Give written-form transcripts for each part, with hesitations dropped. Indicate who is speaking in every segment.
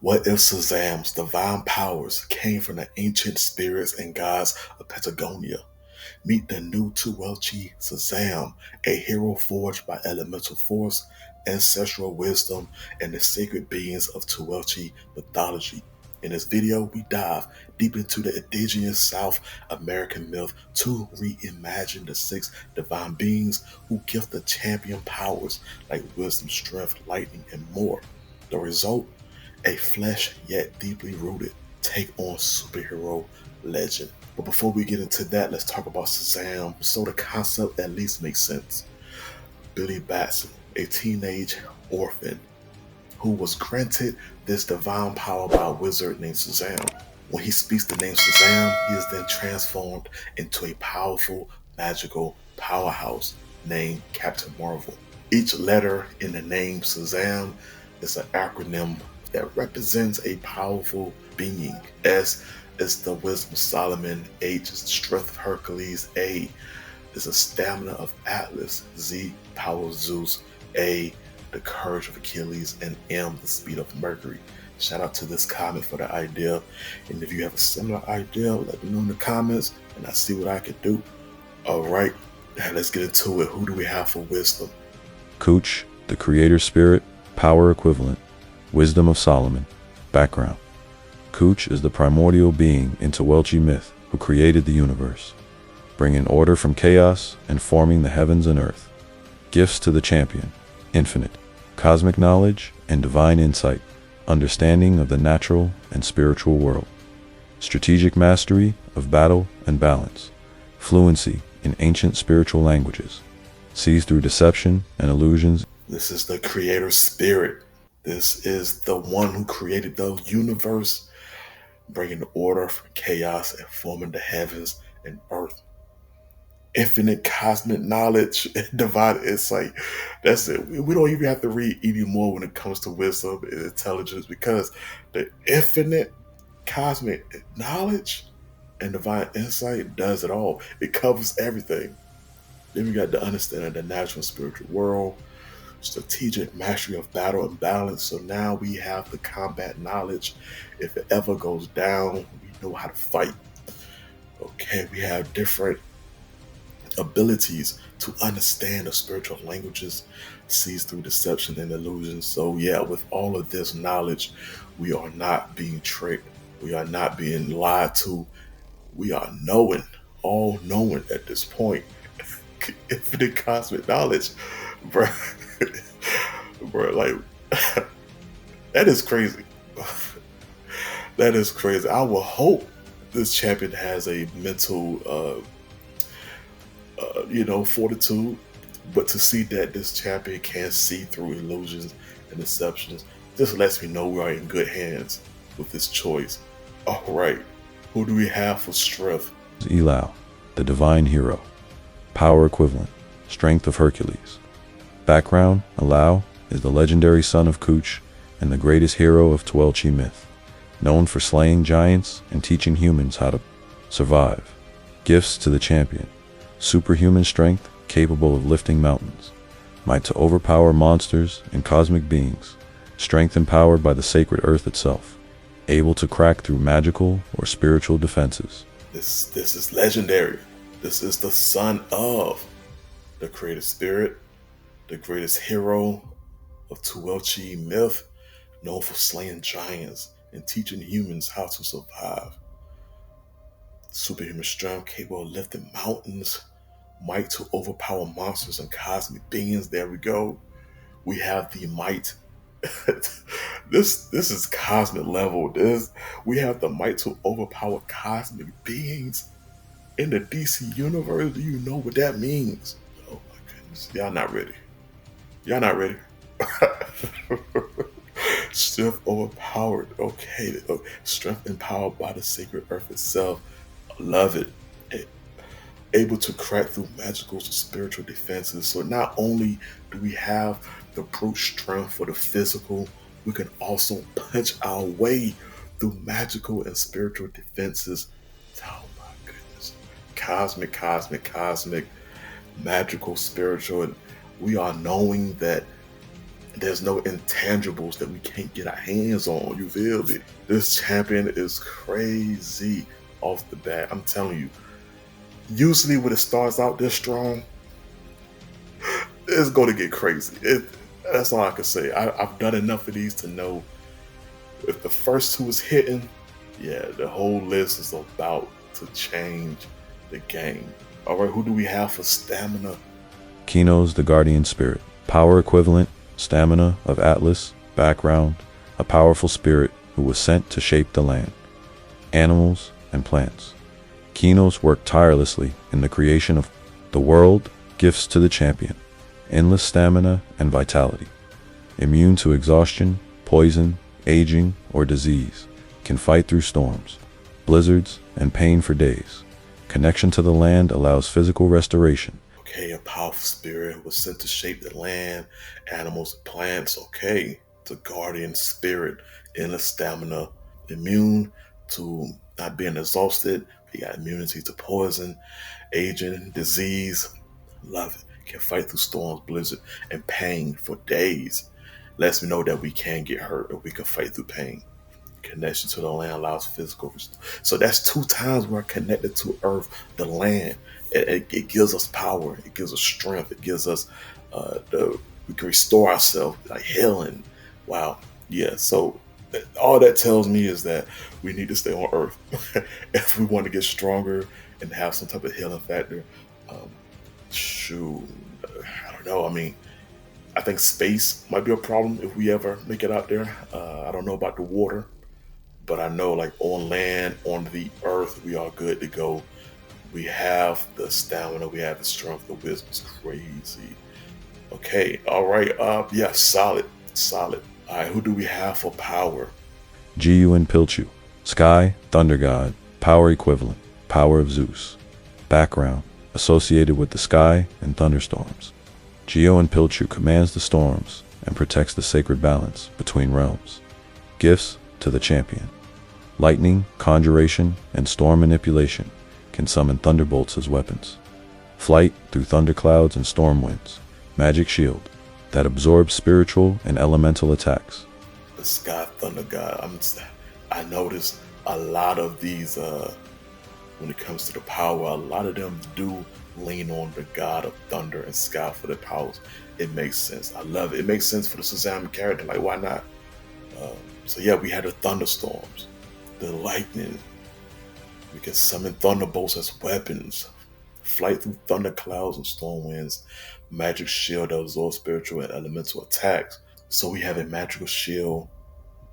Speaker 1: What if Shazam's divine powers came from the ancient spirits and gods of Patagonia? Meet the new Tehuelche Shazam, a hero forged by elemental force, ancestral wisdom, and the sacred beings of Tehuelche mythology. In this video, we dive deep into the indigenous South American myth to reimagine the six divine beings who gift the champion powers like wisdom, strength, lightning, and more. The result? A flesh yet deeply rooted take on superhero legend. But before we get into that, let's talk about Shazam so the concept at least makes sense. Billy Batson, a teenage orphan who was granted this divine power by a wizard named Shazam. When he speaks the name Shazam, he is then transformed into a powerful, magical powerhouse named Captain Marvel. Each letter in the name Shazam is an acronym that represents a powerful being. S is the wisdom of Solomon, H is the strength of Hercules, A is the stamina of Atlas, Z power of Zeus, A the courage of Achilles, and M the speed of Mercury. Shout out to this comment for the idea, and if you have a similar idea, let me know in the comments and I'll see what I can do. Alright, now let's get into it. Who do we have for wisdom?
Speaker 2: Kuch, the creator spirit, power equivalent, wisdom of Solomon. Background: Kuch is the primordial being in Tehuelche myth who created the universe, bringing order from chaos and forming the heavens and earth. Gifts to the champion: infinite, cosmic knowledge and divine insight, understanding of the natural and spiritual world, strategic mastery of battle and balance, fluency in ancient spiritual languages, sees through deception and illusions.
Speaker 1: This is the creator spirit. This is the one who created the universe, bringing order from chaos and forming the heavens and earth. Infinite cosmic knowledge and divine insight. That's it. We don't even have to read anymore when it comes to wisdom and intelligence, because the infinite cosmic knowledge and divine insight does it all. It covers everything. Then we got the understanding of the natural and spiritual world, strategic mastery of battle and balance. So now we have the combat knowledge. If it ever goes down, we know how to fight. Okay, we have different abilities to understand the spiritual languages, sees through deception and illusion. So yeah, with all of this knowledge, we are not being tricked. We are not being lied to. We are knowing, all knowing at this point. Infinite cosmic knowledge, bro. Bro, like that is crazy. That is crazy. I will hope this champion has a mental fortitude, but to see that this champion can see through illusions and deceptions just lets me know we are in good hands with this choice. All right, who do we have for strength?
Speaker 2: Elau, the divine hero, power equivalent, strength of Hercules. Background: Elau is the legendary son of Kuch and the greatest hero of Tehuelche myth, known for slaying giants and teaching humans how to survive. Gifts to the champion: superhuman strength capable of lifting mountains, might to overpower monsters and cosmic beings, strength empowered by the sacred earth itself, able to crack through magical or spiritual defenses.
Speaker 1: This is legendary. This is the son of the creative spirit, the greatest hero of Tehuelche myth, known for slaying giants and teaching humans how to survive. Superhuman strength capable of lifting mountains, might to overpower monsters and cosmic beings. There we go. We have the might. This is cosmic level. We have the might to overpower cosmic beings in the DC universe. Do you know what that means? Oh my goodness. Y'all not ready. Y'all not ready. Strength overpowered. Okay. Strength empowered by the sacred earth itself. Love it. Able to crack through magical to spiritual defenses. So not only do we have the brute strength for the physical, we can also punch our way through magical and spiritual defenses. Oh my goodness. Cosmic, magical, spiritual. And we are knowing that There's no intangibles that we can't get our hands on. You feel me? This champion is crazy off the bat. I'm telling you. Usually when it starts out this strong, it's going to get crazy. That's all I can say. I've done enough of these to know if the first two is hitting, yeah, the whole list is about to change the game. All right, who do we have for stamina?
Speaker 2: Kino's the guardian spirit. Power equivalent, stamina of Atlas, background, a powerful spirit who was sent to shape the land, animals, and plants. Kinos worked tirelessly in the creation of the world, gifts to the champion, endless stamina and vitality. Immune to exhaustion, poison, aging, or disease, can fight through storms, blizzards, and pain for days. Connection to the land allows physical restoration.
Speaker 1: Okay, a powerful spirit was sent to shape the land, animals, and plants. Okay, the guardian spirit, endless stamina, immune to not being exhausted. We got immunity to poison, aging, disease. Love it. Can fight through storms, blizzard, and pain for days. Lets me know that we can get hurt and we can fight through pain. Connection to the land allows physical. So that's two times we're connected to earth, the land. It gives us power. It gives us strength. It gives us we can restore ourselves, like healing. Wow. Yeah. So all that tells me is that we need to stay on earth if we want to get stronger and have some type of healing factor. Um, shoot, I don't know. I mean, I think space might be a problem if we ever make it out there. I don't know about the water, but I know like on land, on the earth, we are good to go. We have the stamina, we have the strength, the wisdom is crazy. Okay, all right. Yeah, solid, solid. All right, who do we have for power?
Speaker 2: Jiyu Pilchu, sky, thunder god, power equivalent, power of Zeus. Background, associated with the sky and thunderstorms. Jiyu Pilchu commands the storms and protects the sacred balance between realms. Gifts to the champion. Lightning, conjuration, and storm manipulation can summon thunderbolts as weapons. Flight through thunderclouds and storm winds. Magic shield that absorbs spiritual and elemental attacks.
Speaker 1: The sky thunder god. I noticed a lot of these when it comes to the power, a lot of them do lean on the god of thunder and sky for their powers. It makes sense. I love it. It makes sense for the Shazam character. Like, why not? So yeah, we had the thunderstorms, the lightning. We can summon thunderbolts as weapons. Flight through thunder clouds and storm winds. Magic shield that absorbs spiritual and elemental attacks. So we have a magical shield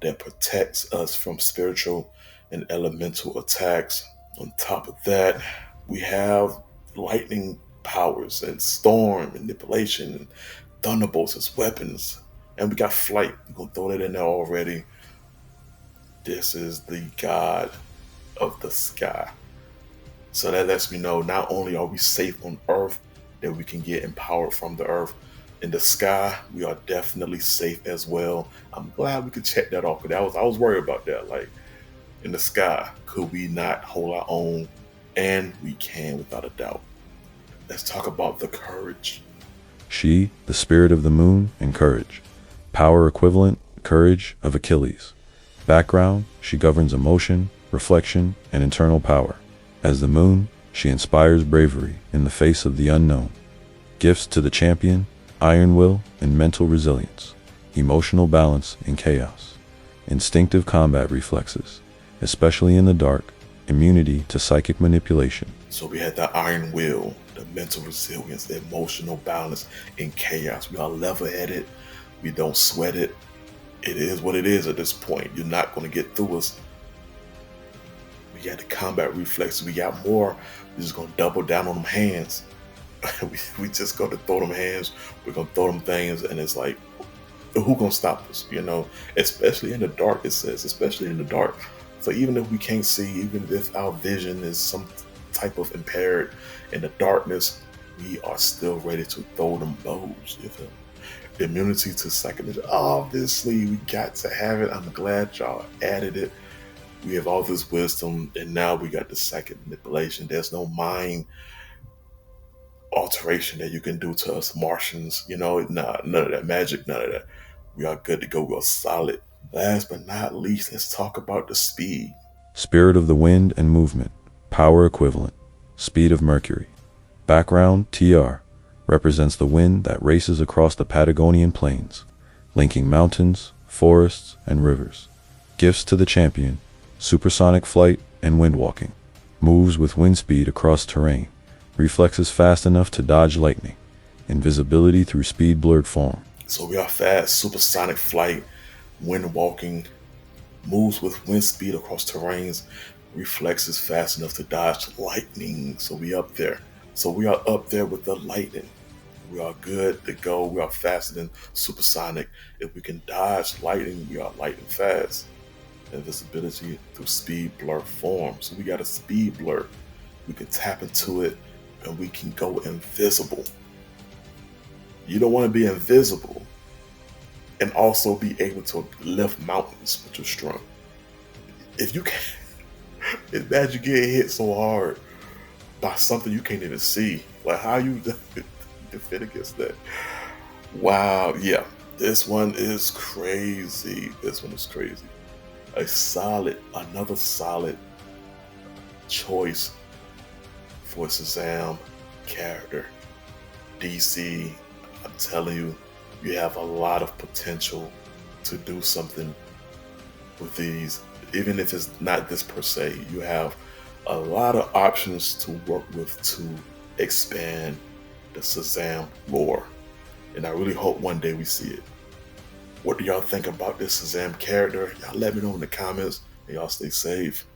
Speaker 1: that protects us from spiritual and elemental attacks. On top of that, we have lightning powers and storm manipulation and thunderbolts as weapons. And we got flight. We're gonna throw that in there already. This is the god of the sky. So that lets me know not only are we safe on earth, that we can get empowered from the earth. In the sky, we are definitely safe as well. I'm glad we could check that off, because I was worried about that. Like, in the sky, could we not hold our own? And we can, without a doubt. Let's talk about the courage.
Speaker 2: She, the spirit of the moon and courage. Power equivalent, courage of Achilles. Background, she governs emotion, reflection, and internal power. As the moon, she inspires bravery in the face of the unknown. Gifts to the champion, iron will and mental resilience. Emotional balance in chaos. Instinctive combat reflexes, especially in the dark. Immunity to psychic manipulation.
Speaker 1: So we had the iron will, the mental resilience, the emotional balance in chaos. We are level-headed. We don't sweat it. It is what it is at this point. You're not going to get through us. We got the combat reflexes. We got more. We're just going to double down on them hands. we just going to throw them hands. We're going to throw them things. And it's like, who going to stop us? You know, especially in the dark, it says, especially in the dark. So even if we can't see, even if our vision is some type of impaired in the darkness, we are still ready to throw them bows. You feel me? Immunity to psychic. Obviously, we got to have it. I'm glad y'all added it. We have all this wisdom, and now we got the psychic manipulation. There's no mind alteration that you can do to us Martians. You know, nah, none of that magic, none of that. We are good to go. We are solid. Last but not least, let's talk about the speed.
Speaker 2: Spirit of the wind and movement, power equivalent, speed of Mercury. Background TR represents the wind that races across the Patagonian plains, linking mountains, forests, and rivers. Gifts to the champion, supersonic flight and wind walking. Moves with wind speed across terrain. Reflexes fast enough to dodge lightning. Invisibility through speed blurred form.
Speaker 1: So we are fast, supersonic flight, wind walking, moves with wind speed across terrains, reflexes fast enough to dodge lightning. So we up there. So we are up there with the lightning. We are good to go. We are faster than supersonic. If we can dodge lightning, we are lightning fast. Invisibility through speed blur form. So we got a speed blur. We can tap into it and we can go invisible. You don't want to be invisible and also be able to lift mountains with your strength. If you can, imagine getting hit so hard by something you can't even see. Like how you defend against that? Wow, yeah, this one is crazy. This one is crazy. Another solid choice for Shazam character. DC, I'm telling you, you have a lot of potential to do something with these. Even if it's not this per se, you have a lot of options to work with to expand the Shazam lore. And I really hope one day we see it. What do y'all think about this Shazam character? Y'all let me know in the comments, and y'all stay safe.